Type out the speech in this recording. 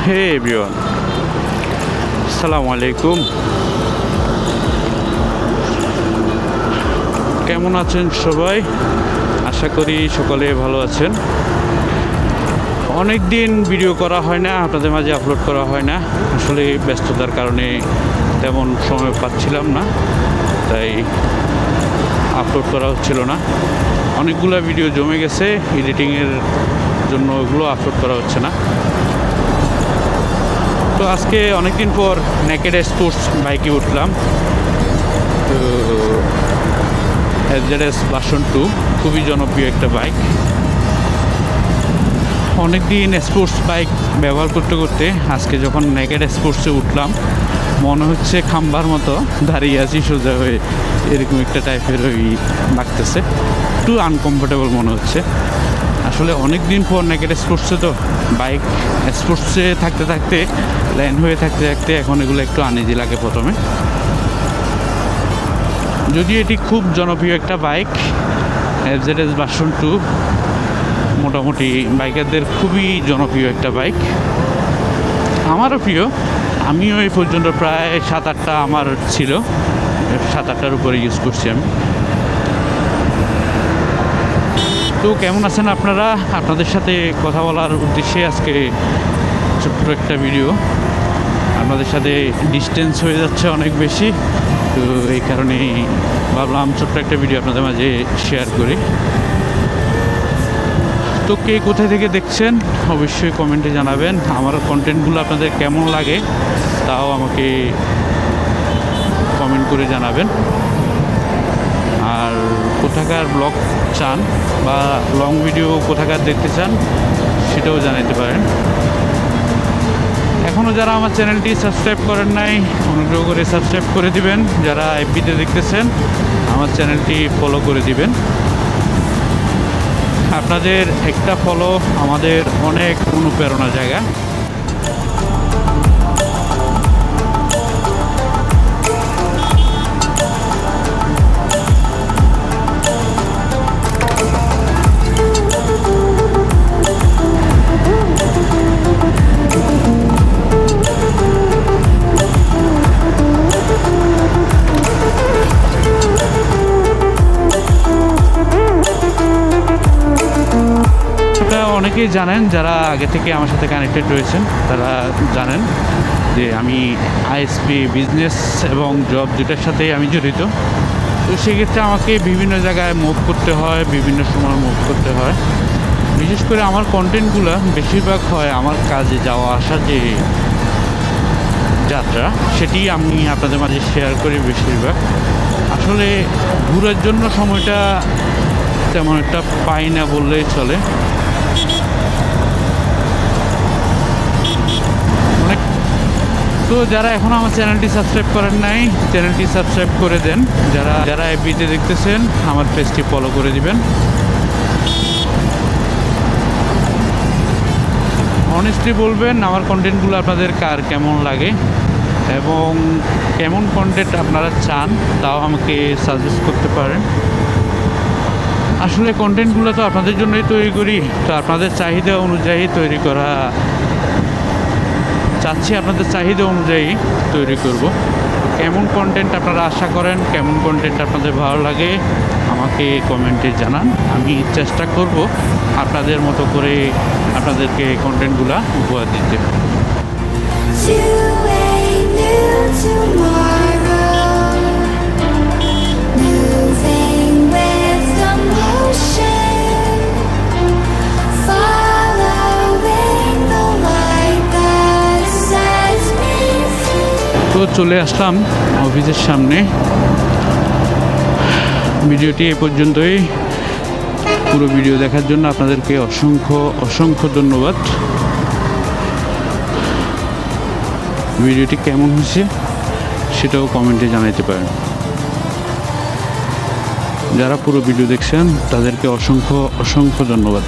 হে everyone, আসসালামু আলাইকুম। কেমন আছেন সবাই? আশা করি সকলে ভালো আছেন। অনেক দিন ভিডিও করা হয় না, আপনাদের মাঝে আপলোড করা হয় না। আসলে ব্যস্ততার কারণে তেমন সময় পাচ্ছিলাম না, তাই আপলোড করা হচ্ছিল না। অনেকগুলো ভিডিও জমে গেছে, এডিটিংয়ের জন্য ওগুলো আপলোড করা হচ্ছে না। তো আজকে অনেকদিন পর নেকেড স্পোর্টস বাইকে উঠলাম। তো এফজেডএস ভার্সন 2 খুবই জনপ্রিয় একটা বাইক। অনেকদিন স্পোর্টস বাইক ব্যবহার করতে করতে আজকে যখন নেকেড স্পোর্টসে উঠলাম, মনে হচ্ছে খাম্বার মতো দাঁড়িয়ে আছি সোজা হয়ে, এরকম একটা টাইপের ওই লাগতেছে। একটু আনকমফোর্টেবল মনে হচ্ছে। আসলে অনেক দিন পর নেকেড স্পোর্টসে, তো বাইক স্পোর্টসে থাকতে থাকতে, লাইন হয়ে থাকতে থাকতে এখন এগুলো একটু আনইজি লাগে প্রথমে। যদিও এটি খুব জনপ্রিয় একটা বাইক, এফজেডএস ভার্সন 2 মোটামুটি বাইকারদের খুবই জনপ্রিয় একটা বাইক। আমারও প্রিয়, আমিও এই পর্যন্ত প্রায় 7-8টা আমার ছিল, 7-8টার উপরে ইউজ করছি আমি। তো কেমন আছেন আপনারা? আপনাদের সাথে কথা বলার উদ্দেশ্যে আজকে ছোট্ট একটা ভিডিও। আপনাদের সাথে ডিস্টেন্স হয়ে যাচ্ছে অনেক বেশি, তো এই কারণেই ভাবলাম ছোট্ট একটা ভিডিও আপনাদের মাঝে শেয়ার করি। তো কে কোথায় থেকে দেখছেন অবশ্যই কমেন্টে জানাবেন। আমার কন্টেন্টগুলো আপনাদের কেমন লাগে তাও আমাকে কমেন্ট করে জানাবেন। আর কোথাকার ব্লগ চান বা লং ভিডিও কোথাকার দেখতে চান সেটাও জানাতে পারেন। এখনও যারা আমার চ্যানেলটি সাবস্ক্রাইব করেন নাই, অনুগ্রহ করে সাবস্ক্রাইব করে দিবেন। যারা এফবিতে দেখতেছেন আমার চ্যানেলটি ফলো করে দিবেন। আপনাদের একটা ফলো আমাদের অনেক অনুপ্রেরণা জায়গা। অনেকেই জানেন, যারা আগে থেকে আমার সাথে কানেক্টেড রয়েছেন তারা জানেন যে আমি আইএসপি বিজনেস এবং জব দুটার সাথেই আমি জড়িত। তো সেক্ষেত্রে আমাকে বিভিন্ন জায়গায় মুভ করতে হয়, বিভিন্ন সময় মুভ করতে হয়। বিশেষ করে আমার কন্টেন্টগুলো বেশিরভাগ হয় আমার কাজে যাওয়া আসা যে যাত্রা, সেটি আমি আপনাদের মাঝে শেয়ার করি বেশিরভাগ। আসলে ঘোরার জন্য সময়টা তেমন একটা পাই না বললেই চলে। তো যারা এখনও আমার চ্যানেলটি সাবস্ক্রাইব করেন নাই, চ্যানেলটি সাবস্ক্রাইব করে দেন। যারা এফবিতে দেখতেছেন আমার পেজটি ফলো করে দিবেন। অনেস্টলি বলবেন আমার কন্টেন্টগুলো আপনাদের কার কেমন লাগে এবং কেমন কন্টেন্ট আপনারা চান তাও আমাকে সাজেস্ট করতে পারেন। আসলে কন্টেন্টগুলো তো আপনাদের জন্যই তৈরি করি, তো আপনাদের চাহিদা অনুযায়ী তৈরি করা চাচ্ছি, আপনাদের চাহিদা অনুযায়ী তৈরি করব। কেমন কন্টেন্ট আপনারা আশা করেন, কেমন কন্টেন্ট আপনাদের ভালো লাগে আমাকে কমেন্টে জানান। আমি চেষ্টা করব আপনাদের মতো করে আপনাদেরকে কন্টেন্টগুলো উপহার দিতে। তো চলে আসলাম অফিসের সামনে। ভিডিওটি এ পর্যন্তই। পুরো ভিডিও দেখার জন্য আপনাদেরকে অসংখ্য অসংখ্য ধন্যবাদ। ভিডিওটি কেমন হয়েছে সেটাও কমেন্টে জানাতে পারেন। যারা পুরো ভিডিও দেখছেন তাদেরকে অসংখ্য অসংখ্য ধন্যবাদ।